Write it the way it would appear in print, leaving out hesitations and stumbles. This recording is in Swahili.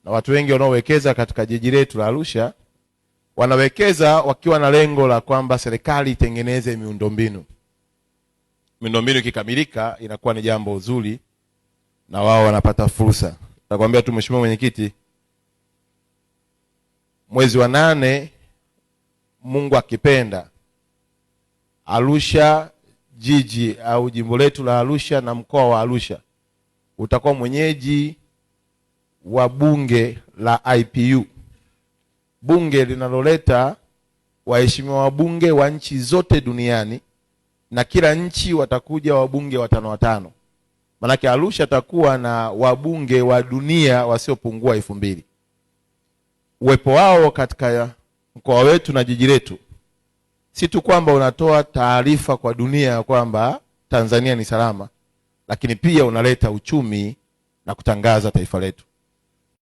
na watu wengi wanaowekeza katika jiji letu la Arusha wanawekeza wakiwa na lengo la kwamba serikali itengeneze miundombinu. Miundombinu ikikamilika inakuwa ni jambo zuri na wao wanapata fursa. Nakwambia tu Mheshimiwa Mwenyekiti, mwezi wa 8 Mungu akipenda, Arusha jiji au jimbo letu la Arusha na mkoa wa Arusha utakuwa mwenyeji wa bunge la IPU, bunge linaloleta waheshimiwa wabunge wa nchi zote duniani, na kila nchi watakuja wabunge 5 Manake Arusha atakuwa na wabunge wa dunia wasiopungua 2000. Uwepo wao katika mkoa wetu na jiji letu si tu kwamba unatoa taarifa kwa dunia kwamba Tanzania ni salama, lakini pia unaleta uchumi na kutangaza taifa letu.